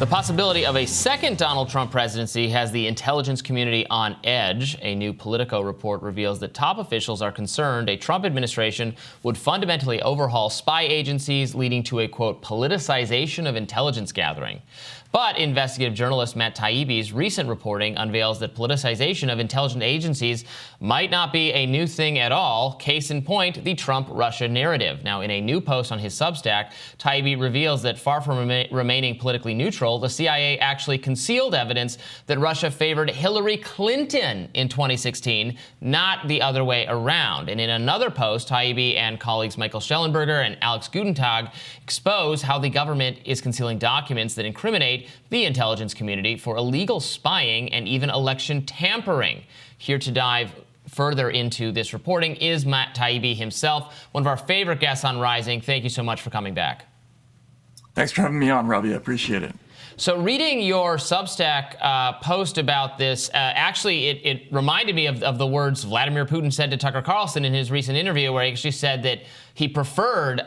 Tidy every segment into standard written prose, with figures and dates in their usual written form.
The possibility of a second Donald Trump presidency has the intelligence community on edge. A new Politico report reveals that top officials are concerned a Trump administration would fundamentally overhaul spy agencies, leading to a, quote, politicization of intelligence gathering. But investigative journalist Matt Taibbi's recent reporting unveils that politicization of intelligence agencies might not be a new thing at all. Case in point, the Trump-Russia narrative. Now, in a new post on his Substack, Taibbi reveals that far from remaining politically neutral, the CIA actually concealed evidence that Russia favored Hillary Clinton in 2016, not the other way around. And in another post, Taibbi and colleagues Michael Schellenberger and Alex Gutentag expose how the government is concealing documents that incriminate the intelligence community for illegal spying and even election tampering. Here to dive further into this reporting is Matt Taibbi himself, one of our favorite guests on Rising. Thank you so much for coming back. Thanks for having me on, Robbie. I appreciate it. So reading your Substack post about this, actually, it reminded me of the words Vladimir Putin said to Tucker Carlson in his recent interview, where he actually said that he preferred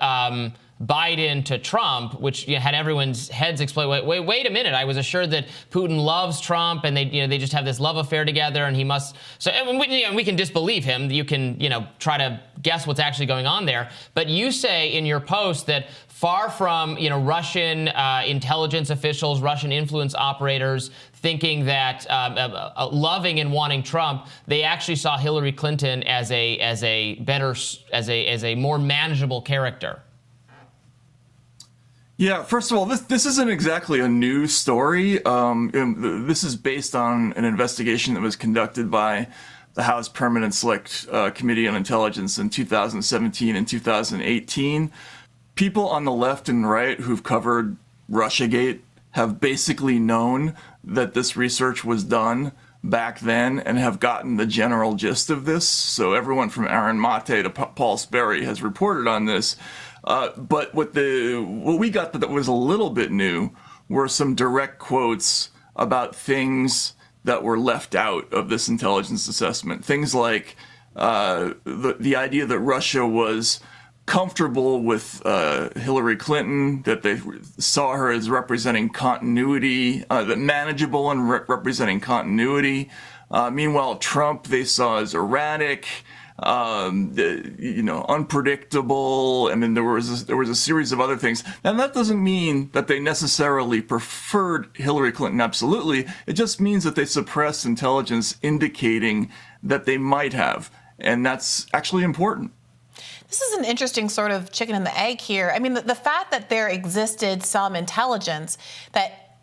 Biden to Trump, which had everyone's heads explode. Wait a minute! I was assured that Putin loves Trump, and they just have this love affair together, and he must. So and we can disbelieve him. You can try to guess what's actually going on there. But you say in your post that far from Russian intelligence officials, Russian influence operators thinking that loving and wanting Trump, they actually saw Hillary Clinton as a more manageable character. Yeah, first of all, this isn't exactly a new story. This is based on an investigation that was conducted by the House Permanent Select Committee on Intelligence in 2017 and 2018. People on the left and right who've covered Russiagate have basically known that this research was done back then and have gotten the general gist of this. So everyone from Aaron Mate to Paul Sperry has reported on this. But what we got that was a little bit new were some direct quotes about things that were left out of this intelligence assessment. Things like the idea that Russia was comfortable with Hillary Clinton, that they saw her as representing continuity, that manageable and representing continuity. Meanwhile, Trump they saw as erratic, unpredictable, and then there was a series of other things. And that doesn't mean that they necessarily preferred Hillary Clinton. Absolutely, it just means that they suppressed intelligence indicating that they might have, and that's actually important. This is an interesting sort of chicken and the egg here. I mean, the fact that there existed some intelligence that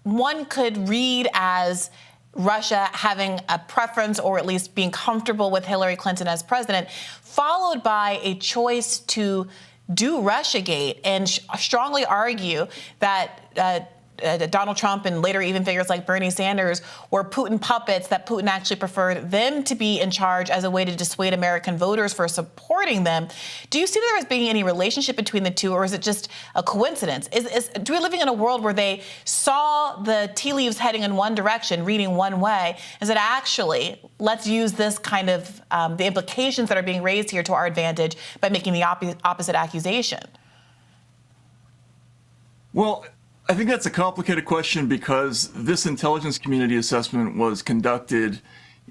one could read as Russia having a preference or at least being comfortable with Hillary Clinton as president, followed by a choice to do Russiagate and strongly argue that Donald Trump and later even figures like Bernie Sanders were Putin puppets, that Putin actually preferred them to be in charge as a way to dissuade American voters for supporting them. Do you see there as being any relationship between the two, or is it just a coincidence? Do we living in a world where they saw the tea leaves heading in one direction, reading one way? Is it actually, let's use this kind of the implications that are being raised here to our advantage by making the opposite accusation? Well, I think that's a complicated question because this intelligence community assessment was conducted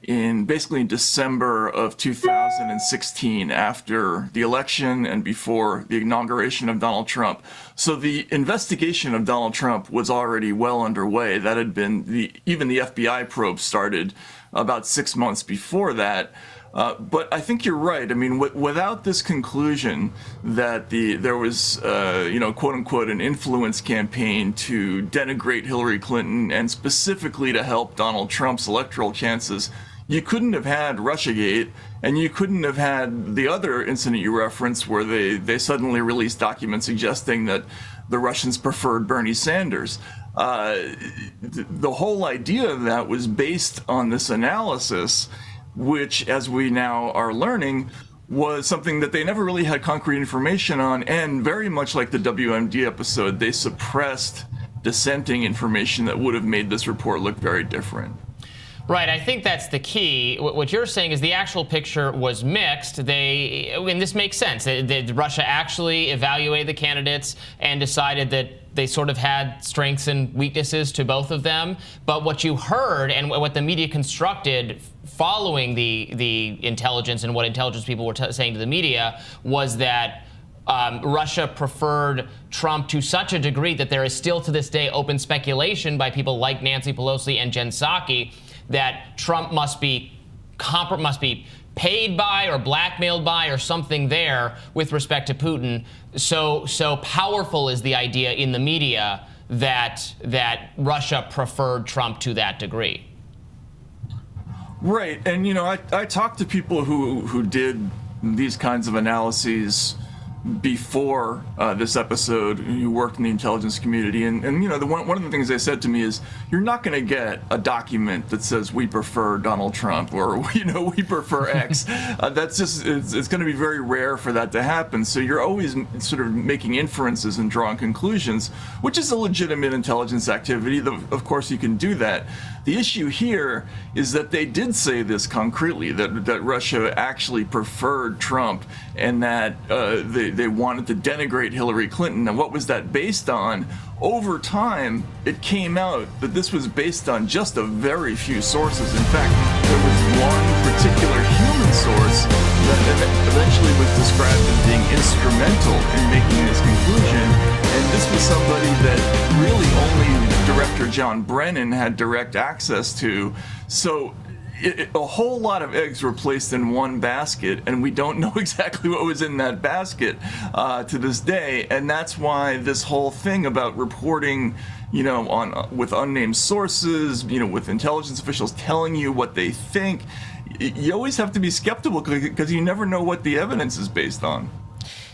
in December of 2016, after the election and before the inauguration of Donald Trump. So the investigation of Donald Trump was already well underway. That had been even the FBI probe started about 6 months before that. But I think you're right. I mean, without this conclusion that there was, quote unquote, an influence campaign to denigrate Hillary Clinton and specifically to help Donald Trump's electoral chances, you couldn't have had Russiagate, and you couldn't have had the other incident you referenced where they suddenly released documents suggesting that the Russians preferred Bernie Sanders. The whole idea of that was based on this analysis, which, as we now are learning, was something that they never really had concrete information on, and very much like the WMD episode, they suppressed dissenting information that would have made this report look very different. Right, I think that's the key. What you're saying is the actual picture was mixed. And this makes sense. Russia actually evaluated the candidates and decided that they sort of had strengths and weaknesses to both of them. But what you heard and what the media constructed following the intelligence and what intelligence people were saying to the media was that Russia preferred Trump to such a degree that there is still to this day open speculation by people like Nancy Pelosi and Jen Psaki that Trump must be paid by or blackmailed by or something there with respect to Putin. So powerful is the idea in the media that Russia preferred Trump to that degree. Right, and I talked to people who did these kinds of analyses before this episode, who worked in the intelligence community, and one of the things they said to me is, you're not going to get a document that says we prefer Donald Trump or we prefer X. That's just it's going to be very rare for that to happen. So you're always sort of making inferences and drawing conclusions, which is a legitimate intelligence activity. Of course, you can do that. The issue here is that they did say this concretely, that Russia actually preferred Trump and that they wanted to denigrate Hillary Clinton. And what was that based on? Over time, it came out that this was based on just a very few sources. In fact, there was one particular human source that eventually was described as being instrumental in making this conclusion. And this was somebody that really only Director John Brennan had direct access to. So a whole lot of eggs were placed in one basket, and we don't know exactly what was in that basket to this day. And that's why this whole thing about reporting, with unnamed sources, with intelligence officials telling you what they think, you always have to be skeptical because you never know what the evidence is based on.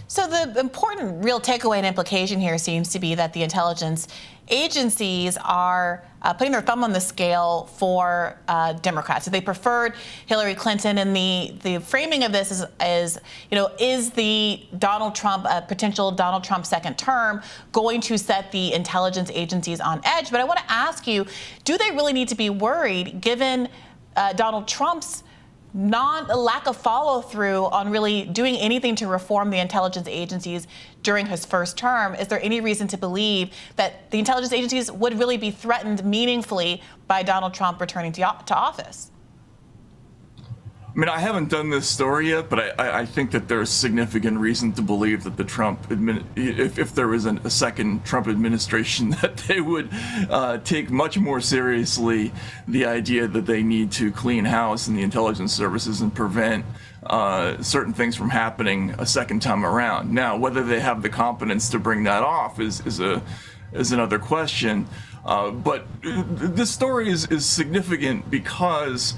So the important real takeaway and implication here seems to be that the intelligence agencies are putting their thumb on the scale for Democrats. So they preferred Hillary Clinton, and the framing of this is the Donald Trump, potential Donald Trump second term, going to set the intelligence agencies on edge? But I want to ask you, do they really need to be worried given Donald Trump's lack of follow through on really doing anything to reform the intelligence agencies during his first term? Is there any reason to believe that the intelligence agencies would really be threatened meaningfully by Donald Trump returning to office? I mean, I haven't done this story yet, but I think that there's significant reason to believe that the if there was a second Trump administration, that they would take much more seriously the idea that they need to clean house in the intelligence services and prevent certain things from happening a second time around. Now, whether they have the competence to bring that off is another question. But this story is significant because,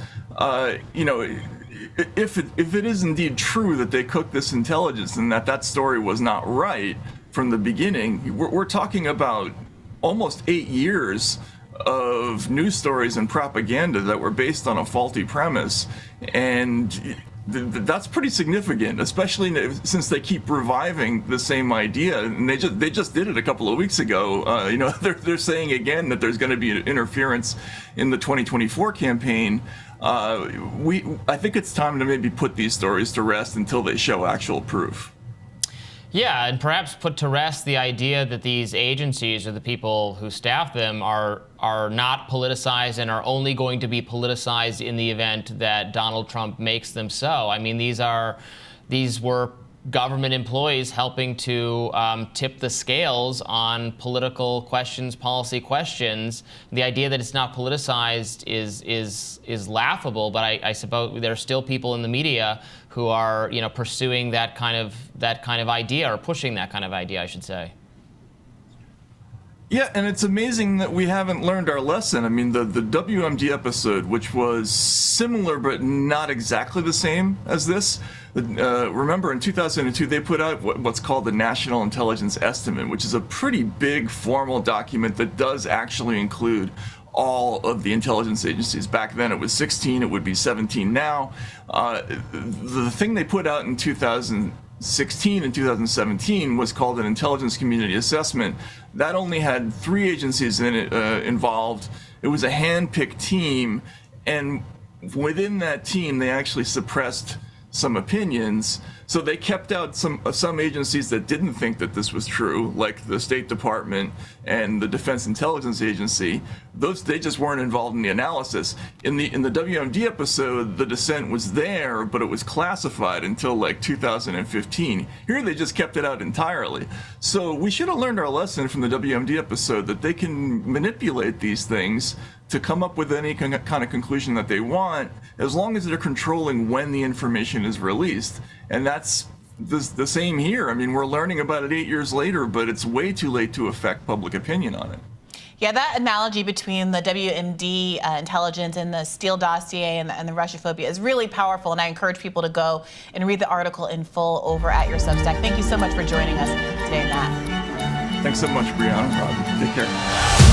if it is indeed true that they cooked this intelligence and that story was not right from the beginning, we're talking about almost 8 years of news stories and propaganda that were based on a faulty premise. And that's pretty significant, especially since they keep reviving the same idea. And they just did it a couple of weeks ago. They're saying again that there's going to be interference in the 2024 campaign. I think it's time to maybe put these stories to rest until they show actual proof. Yeah, and perhaps put to rest the idea that these agencies or the people who staff them are not politicized and are only going to be politicized in the event that Donald Trump makes them so. I mean, these were government employees helping to tip the scales on political questions, policy questions. The idea that it's not politicized is laughable, but I suppose there are still people in the media who are pursuing that kind of idea, or pushing that kind of idea, I should say. Yeah, and it's amazing that we haven't learned our lesson. I mean, the WMD episode, which was similar but not exactly the same as this, remember in 2002 they put out what's called the National Intelligence Estimate, which is a pretty big formal document that does actually include all of the intelligence agencies. Back then it was 16, it would be 17 now. The thing they put out in 2016 and 2017 was called an Intelligence Community Assessment. That only had 3 agencies in it, involved. It was a hand-picked team, And within that team, they actually suppressed some opinions. So they kept out some agencies that didn't think that this was true, like the State Department and the Defense Intelligence Agency. They just weren't involved in the analysis. In the WMD episode, the dissent was there, but it was classified until like 2015. Here they just kept it out entirely. So we should have learned our lesson from the WMD episode that they can manipulate these things to come up with any kind of conclusion that they want, as long as they're controlling when the information is released. And that's the same here. I mean, we're learning about it 8 years later, but it's way too late to affect public opinion on it. Yeah, that analogy between the WMD intelligence and the Steele dossier and the Russophobia is really powerful, and I encourage people to go and read the article in full over at your Substack. Thank you so much for joining us today, Matt. Thanks so much, Brianna. Rob. Take care.